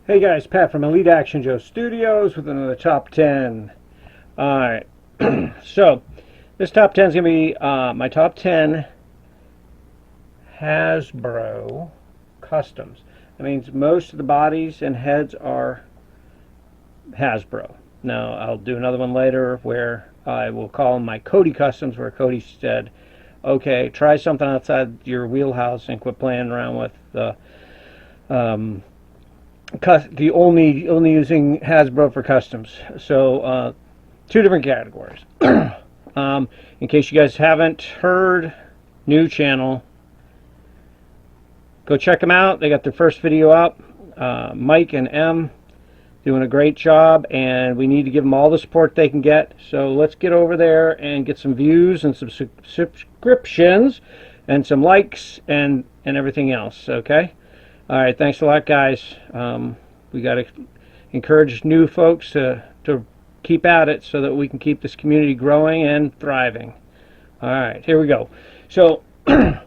Hey guys, Pat from Elite Action Joe Studios with another top 10. Alright, so this top 10 is going to be my top 10 Hasbro customs. That means most of the bodies and heads are Hasbro. Now, I'll do another one later where I will call them my Cody customs, where Cody said, okay, try something outside your wheelhouse and quit playing around with the only using Hasbro for customs. So two different categories. In case you guys haven't heard, new channel, go check them out. They got their first video up. Mike and M doing a great job, and we need to give them all the support they can get. So let's get over there and get some views and some subscriptions and some likes and everything else. Okay. All right, thanks a lot, guys. We got to encourage new folks to keep at it so that we can keep this community growing and thriving. All right, here we go. So the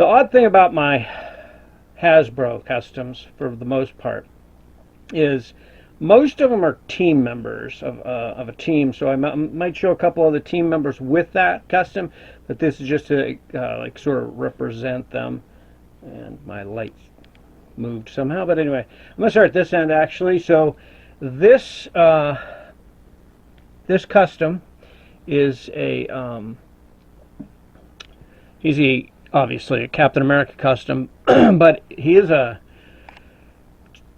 odd thing about my Hasbro customs, for the most part, is most of them are team members of a team. So I might show a couple of the team members with that custom, but this is just to like sort of represent them. And my lights moved somehow, but anyway, I'm gonna start at this end actually. So this this custom is a he's obviously a Captain America custom, but he is a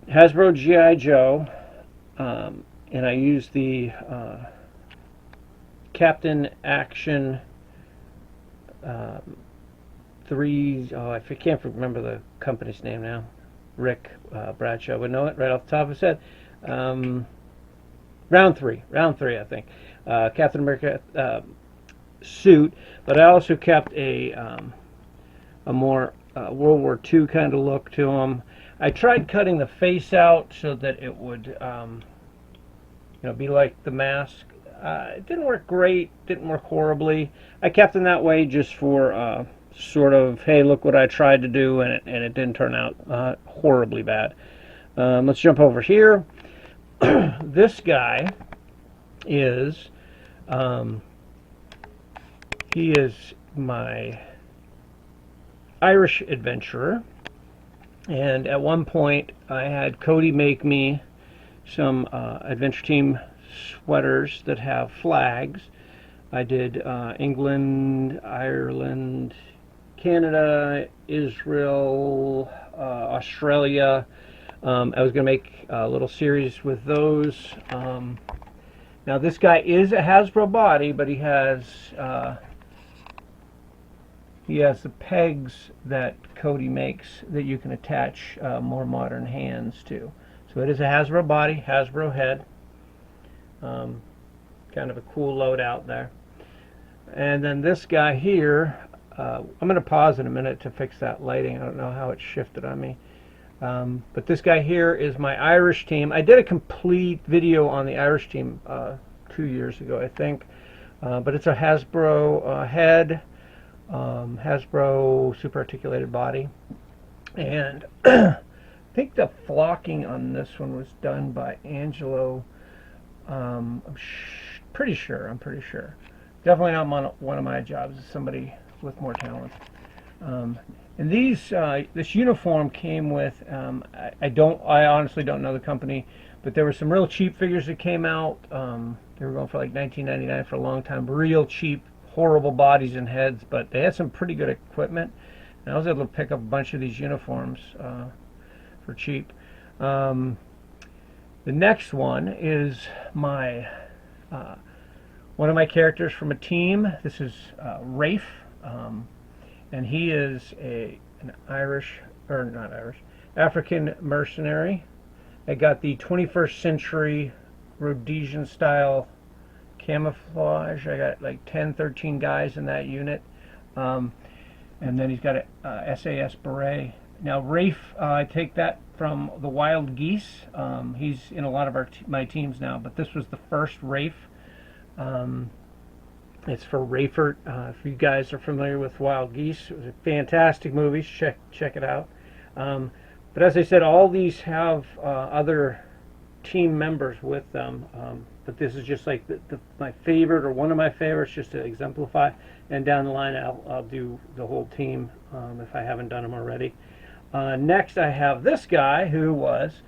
Hasbro G.I. Joe, and I use the Captain Action 3. I can't remember the company's name now. Rick Bradshaw would know it right off the top of his head. Round three, I think. Captain America suit, but I also kept a more World War II kind of look to him. I tried cutting the face out so that it would, be like the mask. It didn't work great. Didn't work horribly. I kept him that way just for sort of, hey, look what I tried to do, and it didn't turn out horribly bad. Let's jump over here. This guy is he is my Irish adventurer, and at one point I had Cody make me some adventure team sweaters that have flags. I did England, Ireland, Canada, Israel, Australia. I was going to make a little series with those. Now this guy is a Hasbro body, but he has the pegs that Cody makes that you can attach more modern hands to. So it is a Hasbro body, Hasbro head. Kind of a cool loadout there. And then this guy here, I'm going to pause in a minute to fix that lighting. I don't know how it shifted on me. But this guy here is my Irish team. I did a complete video on the Irish team 2 years ago, I think. But it's a Hasbro head, Hasbro super articulated body. And I think the flocking on this one was done by Angelo. I'm pretty sure. Definitely not one of my jobs. It's somebody with more talent. And this uniform came with, I honestly don't know the company, but there were some real cheap figures that came out. They were going for like $19.99 for a long time. Real cheap, horrible bodies and heads, but they had some pretty good equipment. And I was able to pick up a bunch of these uniforms for cheap. The next one is my one of my characters from a team. This is Rafe, and he is an African mercenary. I got the 21st century Rhodesian style camouflage. I got like 13 guys in that unit, and then he's got a SAS beret. Now Rafe, I take that from the Wild Geese. He's in a lot of my teams now, but this was the first Rafe. It's for Rayford. If you guys are familiar with Wild Geese, it was a fantastic movie. Check it out. But as I said, all these have other team members with them. But this is just like my favorite, or one of my favorites, just to exemplify. And down the line, I'll do the whole team if I haven't done them already. Next, I have this guy who was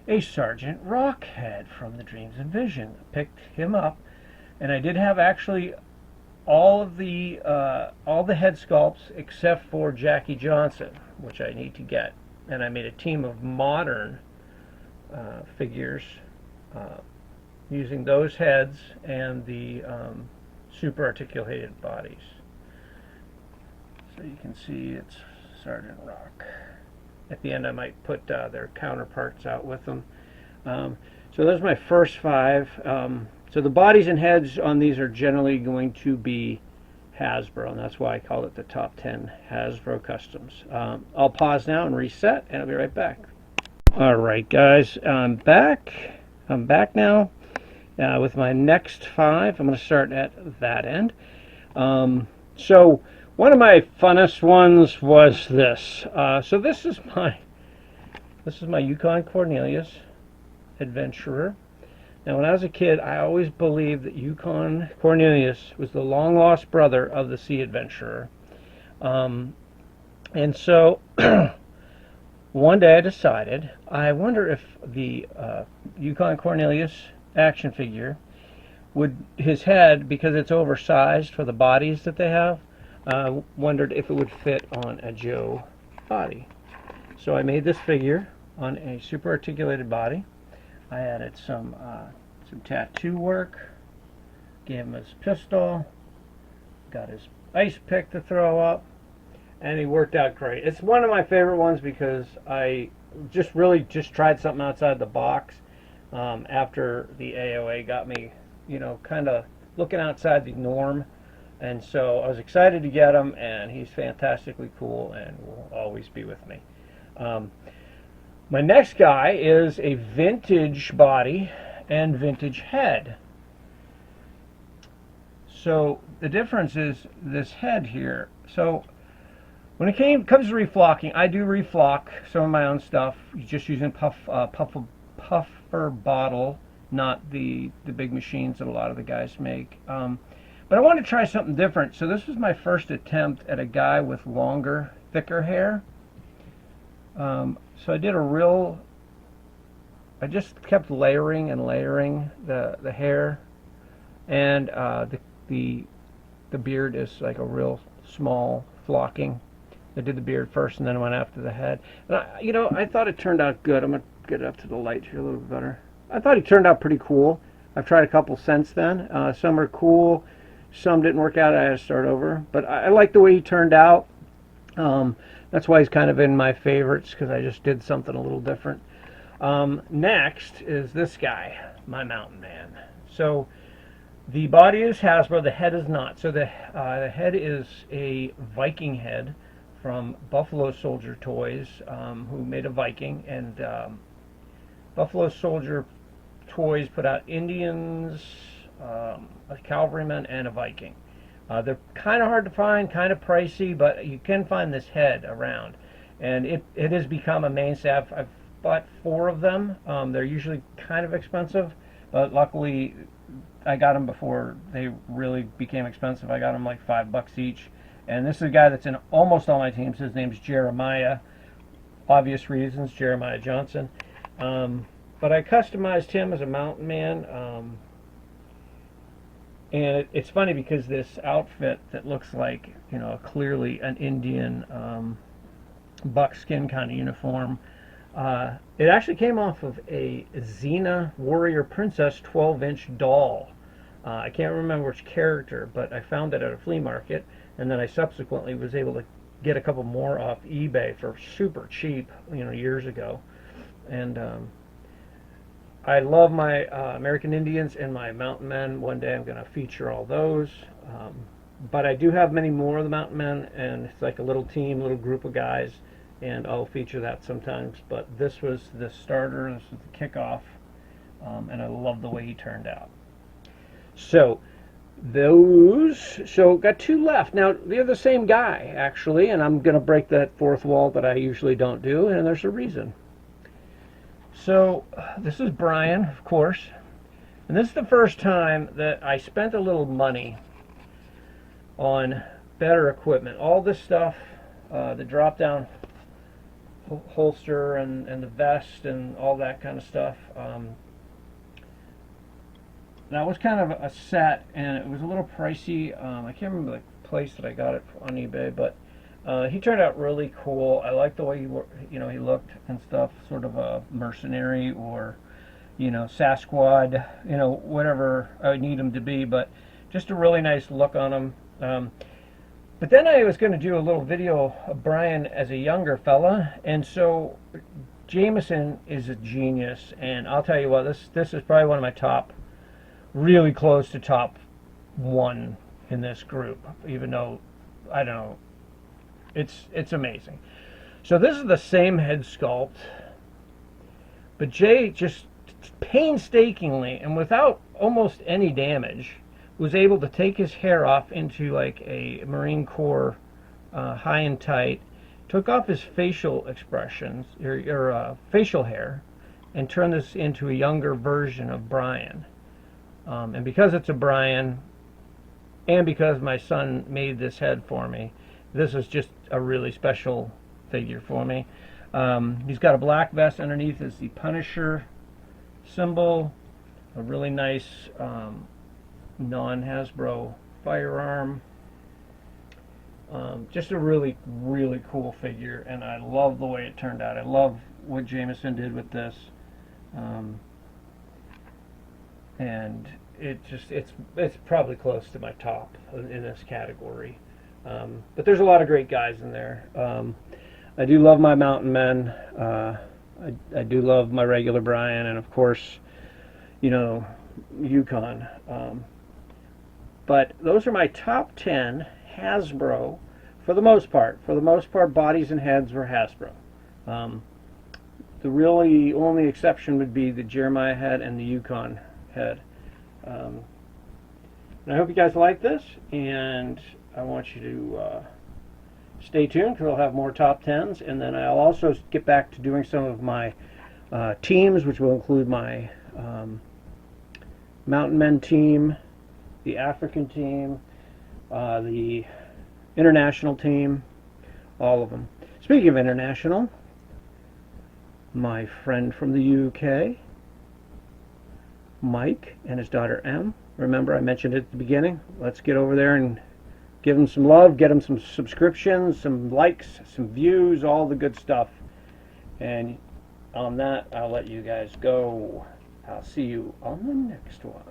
a Sergeant Rockhead from the Dreams and Vision. I picked him up, and I did have actually all the head sculpts except for Jackie Johnson, which I need to get. And I made a team of modern figures using those heads and the super articulated bodies. So you can see it's Sergeant Rock. At the end I might put their counterparts out with them. So those are my first 5. So the bodies and heads on these are generally going to be Hasbro, and that's why I call it the top 10 Hasbro customs. I'll pause now and reset, and I'll be right back. Alright guys, I'm back now with my next 5. I'm going to start at that end. So one of my funnest ones was this. So this is my Yukon Cornelius adventurer. Now when I was a kid, I always believed that Yukon Cornelius was the long lost brother of the Sea Adventurer. And so one day I decided, I wonder if the Yukon Cornelius action figure his head, because it's oversized for the bodies that they have, wondered if it would fit on a Joe body. So I made this figure on a super articulated body. I added some tattoo work, gave him his pistol, got his ice pick to throw up, and he worked out great. It's one of my favorite ones because I really tried something outside the box after the AOA got me, kind of looking outside the norm. And so I was excited to get him, and he's fantastically cool and will always be with me. My next guy is a vintage body and vintage head. So the difference is this head here. So when it comes to reflocking, I do reflock some of my own stuff, just using puffer bottle, not the big machines that a lot of the guys make. But I wanted to try something different, so this was my first attempt at a guy with longer, thicker hair. So I just kept layering and layering the hair, and the beard is like a real small flocking. I did the beard first, and then I went after the head. And I thought it turned out good. I'm gonna get it up to the light here a little bit better. I thought he turned out pretty cool. I've tried a couple since then. Some are cool. Some didn't work out. I had to start over. But I like the way he turned out. That's why he's kind of in my favorites, because I just did something a little different. Next is this guy, my Mountain Man. So the body is Hasbro, the head is not. So the head is a Viking head from Buffalo Soldier Toys, who made a Viking. And Buffalo Soldier Toys put out Indians, a cavalryman, and a Viking. They're kind of hard to find, kind of pricey, but you can find this head around. And it has become a mainstay. I've bought 4 of them. They're usually kind of expensive, but luckily I got them before they really became expensive. I got them like $5 each. And this is a guy that's in almost all my teams. His name's Jeremiah. Obvious reasons, Jeremiah Johnson. But I customized him as a mountain man. And it's funny because this outfit that looks like, clearly an Indian buckskin kind of uniform, it actually came off of a Xena Warrior Princess 12-inch doll. I can't remember which character, but I found it at a flea market, and then I subsequently was able to get a couple more off eBay for super cheap, years ago. And I love my American Indians and my mountain men. One day I'm going to feature all those. But I do have many more of the mountain men, and it's like a little team, little group of guys, and I'll feature that sometimes. But this was the starter, this was the kickoff, and I love the way he turned out. So those. So got two left. Now they're the same guy actually, and I'm gonna break that fourth wall that I usually don't do, and there's a reason. So this is Brian, of course, and this is the first time that I spent a little money on better equipment. All this stuff, the drop down holster and the vest and all that kind of stuff, that was kind of a set, and it was a little pricey. I can't remember the place that I got it on eBay, but he turned out really cool. I like the way he looked and stuff, sort of a mercenary or Sasquatch, whatever I would need him to be, but just a really nice look on him. But then I was going to do a little video of Brian as a younger fella, and so Jameson is a genius, and I'll tell you what, this is probably one of my top, really close to top one in this group, even though, I don't know, it's amazing. So this is the same head sculpt, but Jay just painstakingly and without almost any damage was able to take his hair off into like a Marine Corps high and tight, took off his facial expressions, or facial hair, and turned this into a younger version of Brian. And because it's a Brian, and because my son made this head for me, this is just a really special figure for me. He's got a black vest underneath as the Punisher symbol, a really nice non-Hasbro firearm. Just a really, really cool figure, and I love the way it turned out. I love what Jameson did with this. And it's probably close to my top in this category. But there's a lot of great guys in there. I do love my mountain men. I do love my regular Brian, and of course, Yukon. But those are my top 10 Hasbro, for the most part. For the most part, bodies and heads were Hasbro. The really only exception would be the Jeremiah head and the Yukon head. And I hope you guys like this, and I want you to stay tuned because I'll have more top 10s, and then I'll also get back to doing some of my teams, which will include my Mountain Men team, the African team, the international team, all of them. Speaking of international, my friend from the UK, Mike, and his daughter Em. Remember, I mentioned it at the beginning. Let's get over there and give them some love, get them some subscriptions, some likes, some views, all the good stuff. And on that, I'll let you guys go. I'll see you on the next one.